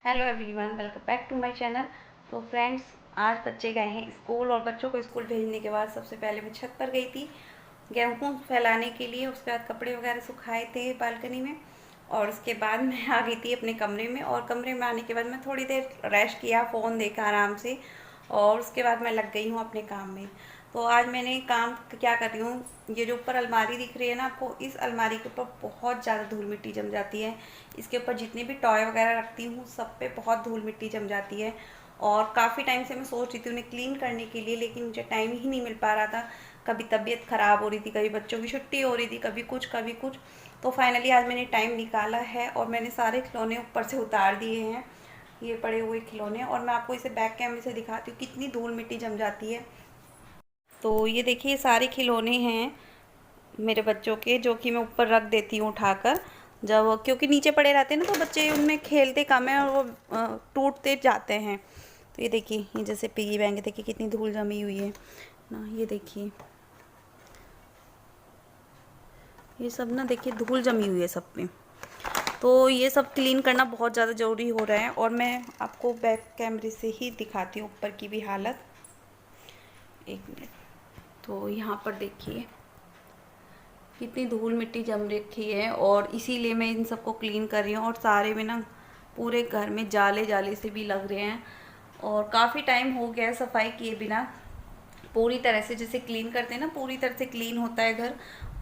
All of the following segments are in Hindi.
Hello everyone, welcome back to my channel. तो फ्रेंड्स, आज बच्चे गए हैं स्कूल और बच्चों को स्कूल भेजने के बाद सबसे पहले मैं छत पर गई थी गेहूँ फैलाने के लिए। उसके बाद कपड़े वगैरह सुखाए थे बालकनी में और उसके बाद मैं आ गई थी अपने कमरे में। और कमरे में आने के बाद मैं थोड़ी देर रेस्ट किया, फ़ोन देखा आराम से और उसके बाद मैं लग गई हूँ अपने काम में। तो आज मैंने काम क्या कर रही हूँ, ये जो ऊपर अलमारी दिख रही है ना आपको, इस अलमारी के ऊपर बहुत ज़्यादा धूल मिट्टी जम जाती है। इसके ऊपर जितने भी टॉय वगैरह रखती हूँ सब पे बहुत धूल मिट्टी जम जाती है। और काफ़ी टाइम से मैं सोच रही थी उन्हें क्लीन करने के लिए, लेकिन मुझे टाइम ही नहीं मिल पा रहा था। कभी तबीयत ख़राब हो रही थी, कभी बच्चों की छुट्टी हो रही थी, कभी कुछ कभी कुछ। तो फाइनली आज मैंने टाइम निकाला है और मैंने सारे खिलौने ऊपर से उतार दिए हैं, ये पड़े हुए खिलौने। और मैं आपको इसे बैक कैमरे से दिखाती हूँ कितनी धूल मिट्टी जम जाती है। तो ये देखिए, सारे खिलौने हैं मेरे बच्चों के, जो कि मैं ऊपर रख देती हूँ उठाकर, जब क्योंकि नीचे पड़े रहते हैं ना तो बच्चे उनमें खेलते कम है और वो टूटते जाते हैं। तो ये देखिए, ये जैसे पिगी बैंक, देखिए कितनी धूल जमी हुई है ना। ये देखिए, ये सब ना देखिए धूल जमी हुई है सब पे। तो ये सब क्लीन करना बहुत ज़्यादा ज़रूरी हो रहा है और मैं आपको बैक कैमरे से ही दिखाती हूँ ऊपर की भी हालत। एक मिनट। तो यहाँ पर देखिए कितनी धूल मिट्टी जम रखी है और इसीलिए मैं इन सबको क्लीन कर रही हूँ। और सारे में ना पूरे घर में जाले जाले से भी लग रहे हैं और काफ़ी टाइम हो गया सफाई किए बिना। पूरी तरह से जैसे क्लीन करते हैं ना, पूरी तरह से क्लीन होता है घर,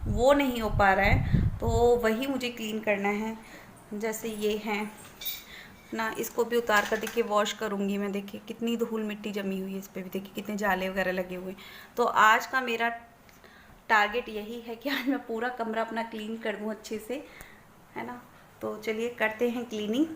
वो नहीं हो पा रहा है। तो वही मुझे क्लीन करना है। जैसे ये हैं ना, इसको भी उतार कर देखिए वॉश करूँगी मैं। देखिए कितनी धूल मिट्टी जमी हुई है इस पर भी, देखिए कितने जाले वगैरह लगे हुए। तो आज का मेरा टारगेट यही है कि आज मैं पूरा कमरा अपना क्लीन कर दूँ अच्छे से, है ना। तो चलिए करते हैं क्लीनिंग।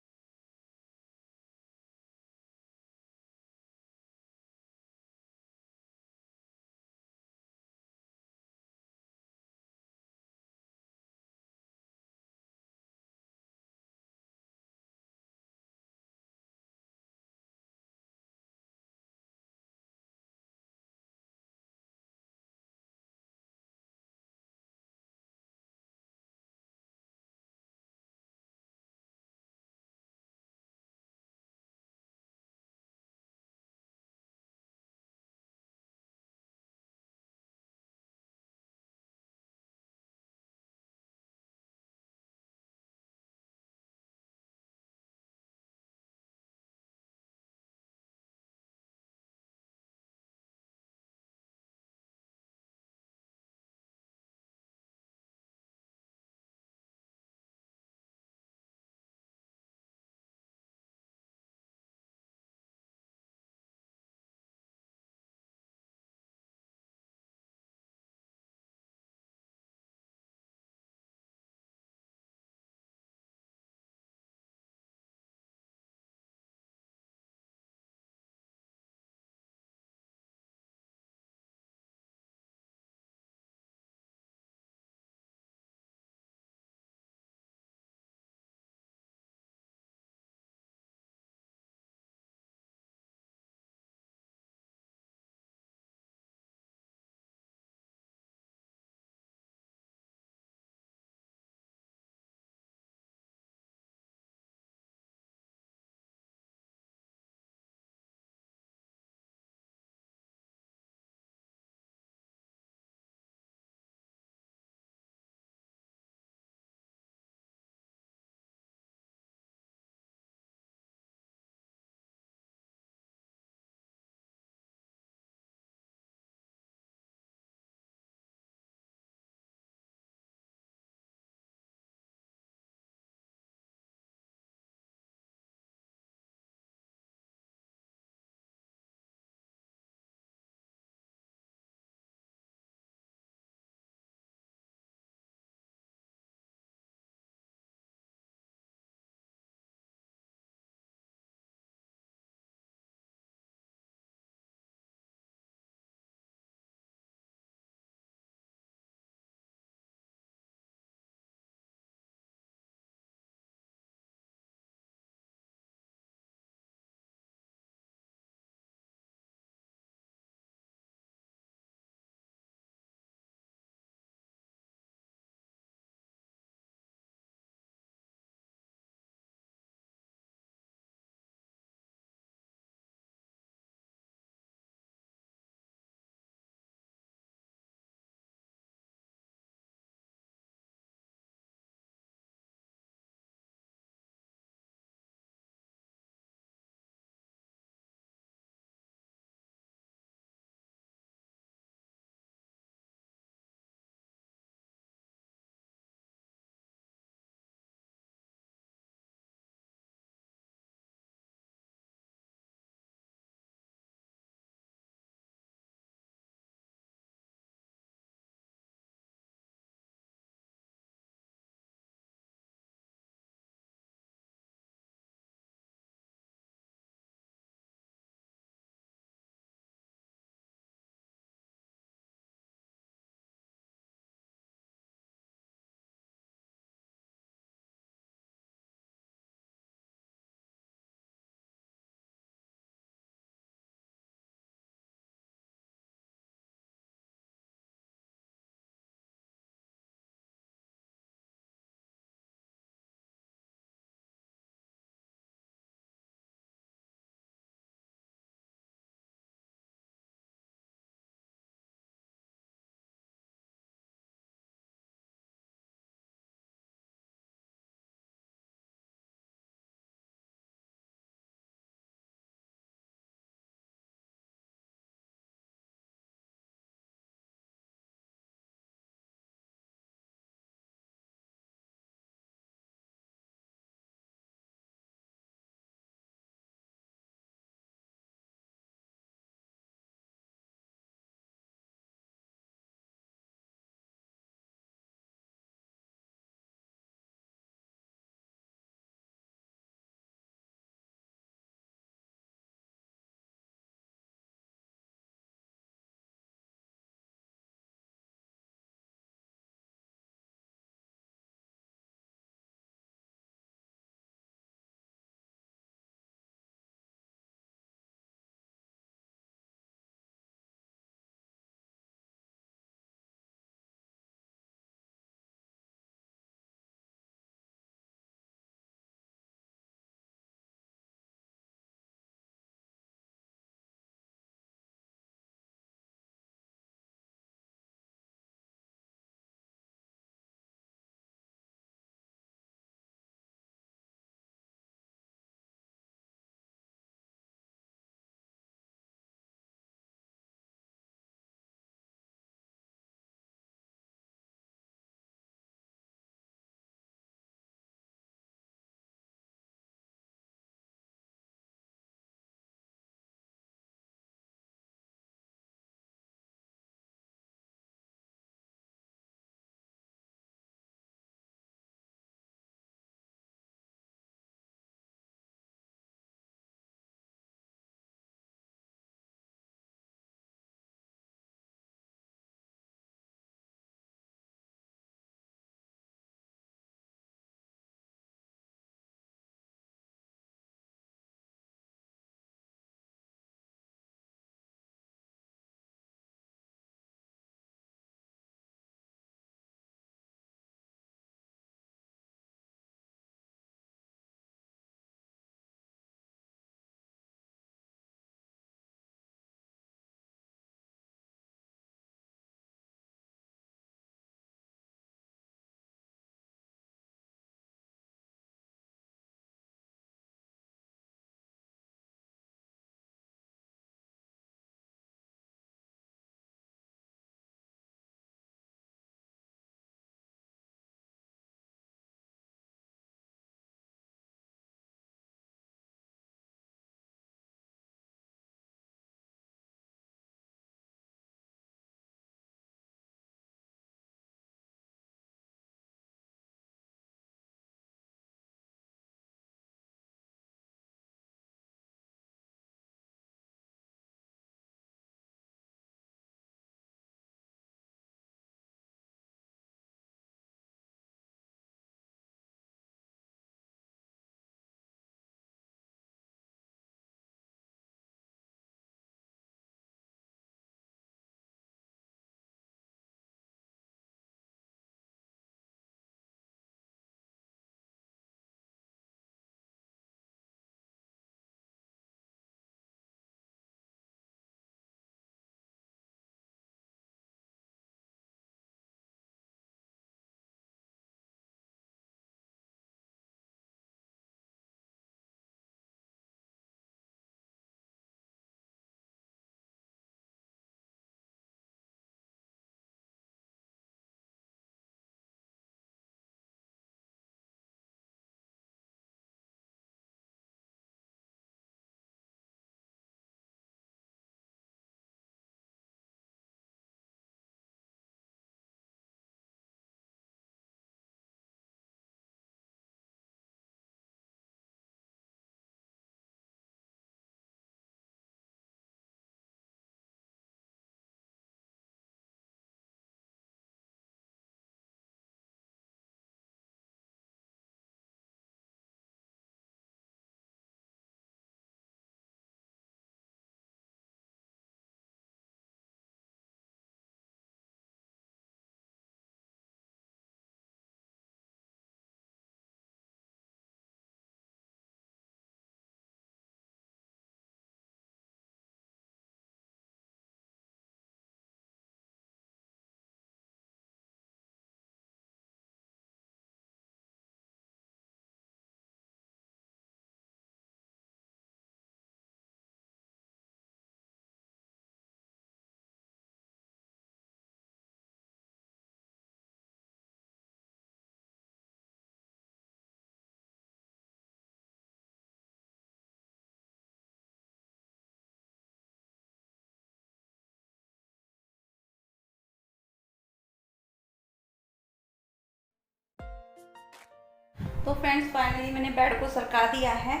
तो फ्रेंड्स फाइनली मैंने बेड को सरका दिया है,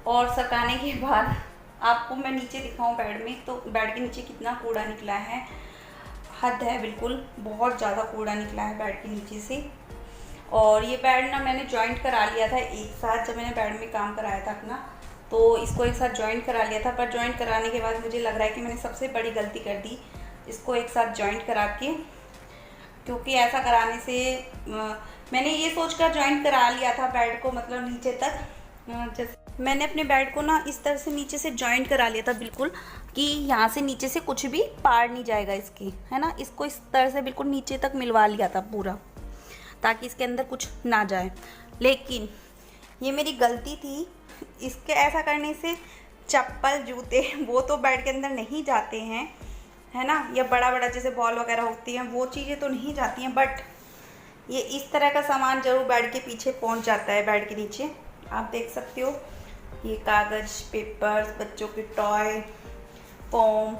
और सरकाने के बाद आपको मैं नीचे दिखाऊं बेड में, तो बेड के नीचे कितना कूड़ा निकला है, हद है बिल्कुल, बहुत ज़्यादा कूड़ा निकला है बेड के नीचे से। और ये बेड ना मैंने जॉइंट करा लिया था एक साथ, जब मैंने बेड में काम कराया था अपना, तो इसको एक साथ जॉइंट करा लिया था। पर जॉइंट कराने के बाद मुझे लग रहा है कि मैंने सबसे बड़ी गलती कर दी इसको एक साथ जॉइंट करा के, क्योंकि ऐसा कराने से मैंने ये सोचकर जॉइंट करा लिया था बेड को, मतलब नीचे तक, जैसे मैंने अपने बेड को ना इस तरह से नीचे से जॉइंट करा लिया था बिल्कुल, कि यहाँ से नीचे से कुछ भी पार नहीं जाएगा इसकी, है ना। इसको इस तरह से बिल्कुल नीचे तक मिलवा लिया था पूरा, ताकि इसके अंदर कुछ ना जाए। लेकिन ये मेरी गलती थी, इसके ऐसा करने से चप्पल जूते वो तो बेड के अंदर नहीं जाते हैं, है ना, या बड़ा बड़ा जैसे बॉल वगैरह होती हैं वो चीज़ें तो नहीं जाती हैं, बट ये इस तरह का सामान ज़रूर बेड के पीछे पहुंच जाता है, बेड के नीचे। आप देख सकते हो, ये कागज़, पेपर्स, बच्चों के टॉय, फोम,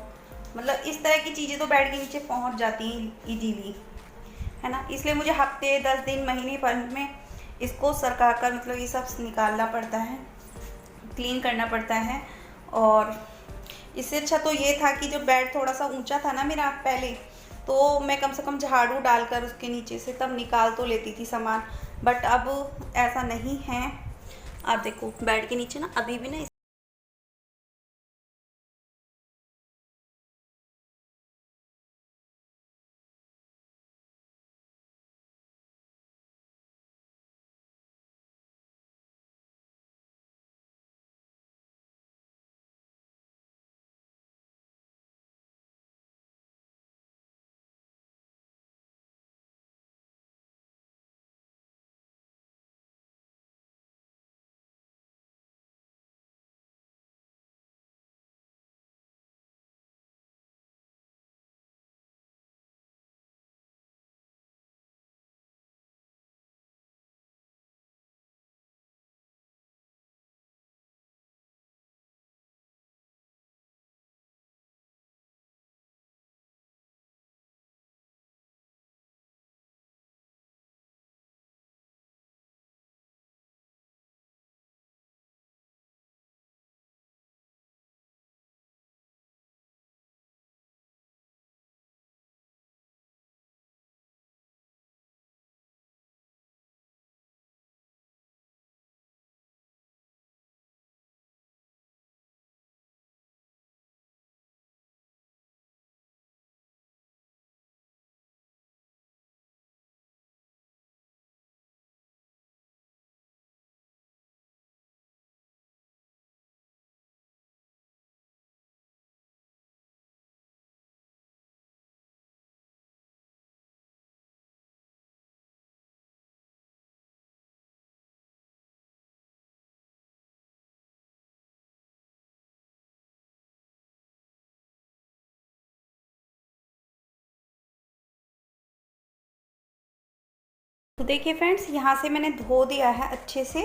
मतलब इस तरह की चीज़ें तो बेड के नीचे पहुंच जाती हैं इजीली, है ना। इसलिए मुझे हफ्ते 10 दिन महीने भर में इसको सरका कर, मतलब ये सब निकालना पड़ता है, क्लीन करना पड़ता है। और इससे अच्छा तो ये था कि जो बेड थोड़ा सा ऊंचा था ना मेरा पहले, तो मैं कम से कम झाड़ू डालकर उसके नीचे से तब निकाल तो लेती थी सामान, बट अब ऐसा नहीं है। आप देखो बेड के नीचे ना अभी भी ना तो देखिए फ्रेंड्स, यहाँ से मैंने धो दिया है अच्छे से,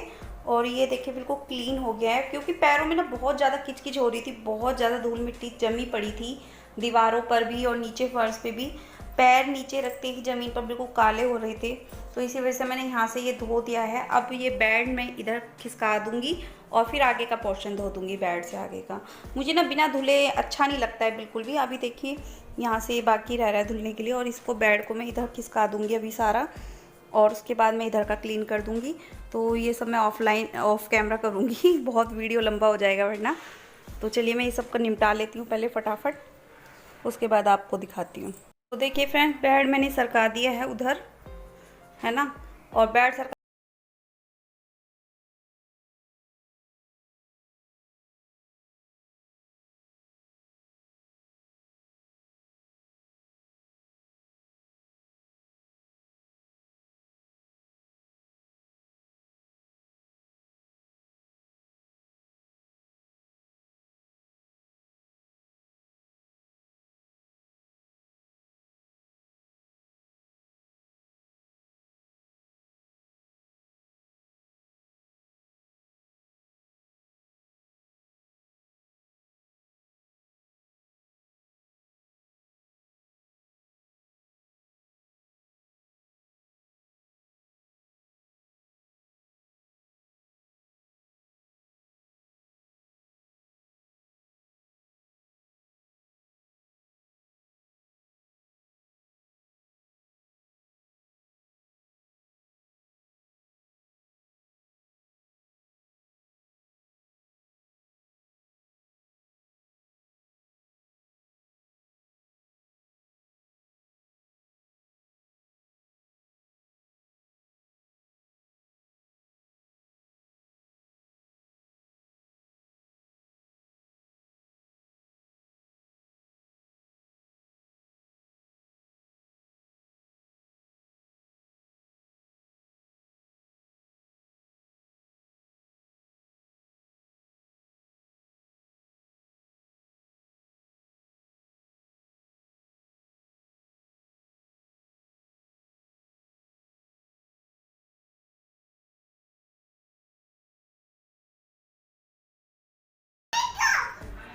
और ये देखिए बिल्कुल क्लीन हो गया है, क्योंकि पैरों में ना बहुत ज़्यादा किचकिच हो रही थी, बहुत ज़्यादा धूल मिट्टी जमी पड़ी थी दीवारों पर भी और नीचे फर्श पे भी। पैर नीचे रखते ही ज़मीन पर बिल्कुल काले हो रहे थे, तो इसी वजह से मैंने यहाँ से ये धो दिया है। अब ये बेड मैं इधर खिसका दूँगी और फिर आगे का पोर्शन धो दूँगी, बेड से आगे का। मुझे ना बिना धुले अच्छा नहीं लगता है बिल्कुल भी। अभी देखिए यहाँ से बाकी रह रहा है धुलने के लिए, और इसको बेड को मैं इधर खिसका दूँगी अभी सारा, और उसके बाद मैं इधर का क्लीन कर दूँगी। तो ये सब मैं ऑफलाइन ऑफ कैमरा करूँगी बहुत वीडियो लंबा हो जाएगा वरना। तो चलिए मैं ये सब को निपटा लेती हूँ पहले फटाफट, उसके बाद आपको दिखाती हूँ। तो देखिए फ्रेंड्स, बेड मैंने सरका दिया है उधर, है ना, और बेड सरका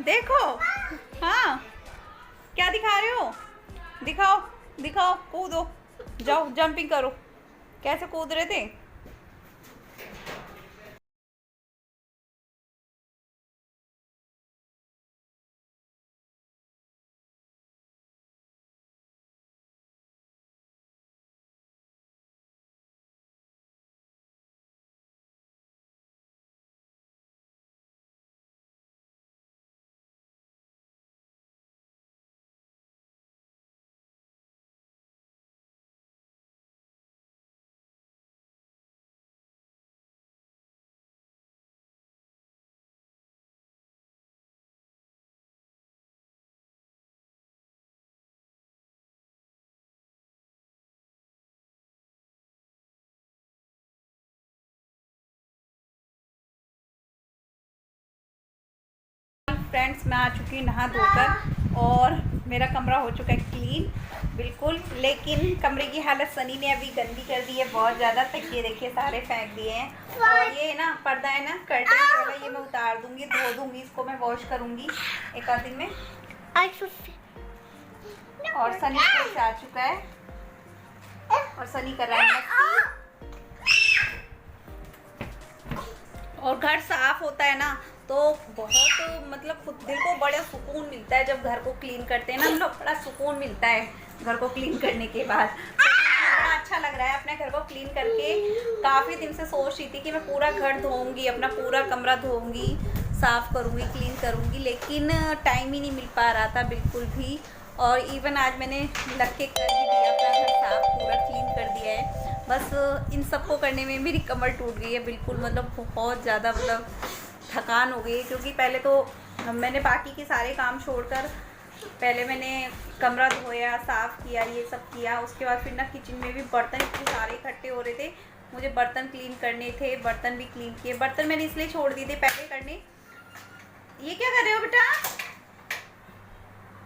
देखो। हाँ, क्या दिखा रहे हो? दिखाओ दिखाओ, कूदो, जाओ जंपिंग करो। कैसे कूद रहे थे? फ्रेंड्स, मैं आ चुकी नहा धोकर और मेरा कमरा हो चुका है क्लीन बिल्कुल। लेकिन कमरे की हालत सनी ने अभी गंदी कर दी है बहुत ज़्यादा। तकिए देखिए सारे फेंक दिए हैं। और ये ना पर्दा है ना कर्टन वाला, ये मैं उतार दूंगी, धो दूंगी, इसको मैं वॉश करूंगी एक आध दिन में। और सनी स्कूल से आ चुका है और सनी कर रहा है मस्ती। और घर साफ होता है ना तो बहुत मतलब खुद दिल को बड़ा सुकून मिलता है। जब घर को क्लीन करते हैं ना हम लोग, बड़ा सुकून मिलता है घर को क्लीन करने के बाद। तो बड़ा अच्छा लग रहा है अपने घर को क्लीन करके। काफ़ी दिन से सोच रही थी कि मैं पूरा घर धोऊंगी, अपना पूरा कमरा धोऊंगी, साफ़ करूंगी, क्लीन करूंगी, लेकिन टाइम ही नहीं मिल पा रहा था बिल्कुल भी। और इवन आज मैंने लग के कर ही दिया, अपना घर साफ पूरा क्लीन कर दिया है। बस इन सबको करने में मेरी कमर टूट गई है बिल्कुल, मतलब बहुत ज़्यादा मतलब थकान हो गई है। क्योंकि पहले तो मैंने बाकी के सारे काम छोड़कर पहले मैंने कमरा धोया, साफ़ किया, ये सब किया। उसके बाद फिर ना किचन में भी बर्तन इतने सारे इकट्ठे हो रहे थे, मुझे बर्तन क्लीन करने थे, बर्तन भी क्लीन किए। बर्तन मैंने इसलिए छोड़ दिए थे पहले करने। ये क्या कर रहे हो बेटा?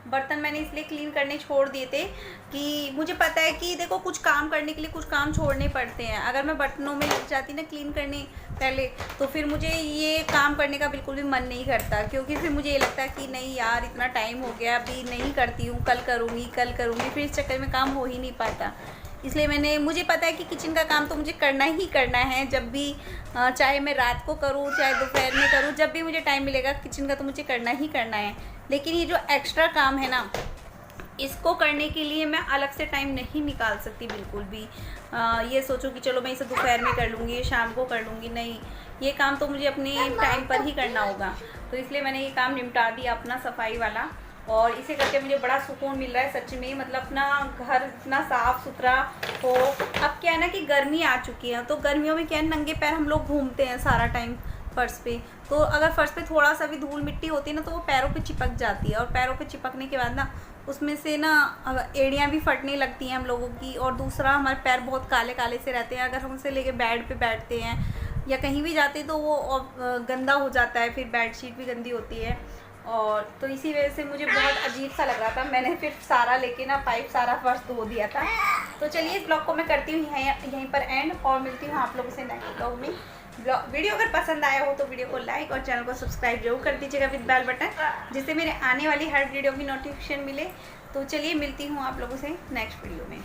बर्तन मैंने इसलिए क्लीन करने छोड़ दिए थे कि मुझे पता है कि देखो कुछ काम करने के लिए कुछ काम छोड़ने पड़ते हैं। अगर मैं बर्तनों में लग जाती ना क्लीन करने पहले, तो फिर मुझे ये काम करने का बिल्कुल भी मन नहीं करता। क्योंकि फिर मुझे ये लगता है कि नहीं यार इतना टाइम हो गया, अभी नहीं करती हूँ, कल करूँगी, फिर इस चक्कर में काम हो ही नहीं पाता। इसलिए मुझे पता है कि किचन का काम तो मुझे करना ही करना है, जब भी चाहे मैं रात को करूँ चाहे दोपहर में करूँ, जब भी मुझे टाइम मिलेगा किचन का तो मुझे करना ही करना है। लेकिन ये जो एक्स्ट्रा काम है ना, इसको करने के लिए मैं अलग से टाइम नहीं निकाल सकती बिल्कुल भी। ये सोचो कि चलो मैं इसे दोपहर में कर लूँगी, शाम को कर लूँगी, नहीं, ये काम तो मुझे अपने टाइम पर ही करना होगा। तो इसलिए मैंने ये काम निपटा दिया अपना सफाई वाला, और इसे करके मुझे बड़ा सुकून मिल रहा है सच में। मतलब अपना घर इतना साफ़ सुथरा हो। अब क्या है ना कि गर्मी आ चुकी है, तो गर्मियों में क्या है, नंगे पैर हम लोग घूमते हैं सारा टाइम फर्श पे। तो अगर फर्श पे थोड़ा सा भी धूल मिट्टी होती है ना तो वो पैरों पे चिपक जाती है, और पैरों पे चिपकने के बाद ना उसमें से ना एड़ियाँ भी फटने लगती हैं हम लोगों की। और दूसरा, हमारे पैर बहुत काले काले से रहते हैं। अगर हम उसे लेके बेड पे बैठते हैं या कहीं भी जाते हैं तो वो गंदा हो जाता है, फिर बेडशीट भी गंदी होती है। और तो इसी वजह से मुझे बहुत अजीब सा लग रहा था। मैंने फिर सारा लेके ना पाइप सारा फर्श धो दिया था। तो चलिए इस ब्लॉग को मैं करती हूँ यहीं पर एंड, और मिलती हूँ आप लोगों से नेक्स्ट ब्लॉग में। वीडियो अगर पसंद आया हो तो वीडियो को लाइक और चैनल को सब्सक्राइब जरूर कर दीजिएगा विद बेल बटन, जिससे मेरे आने वाली हर वीडियो की नोटिफिकेशन मिले। तो चलिए मिलती हूँ आप लोगों से नेक्स्ट वीडियो में।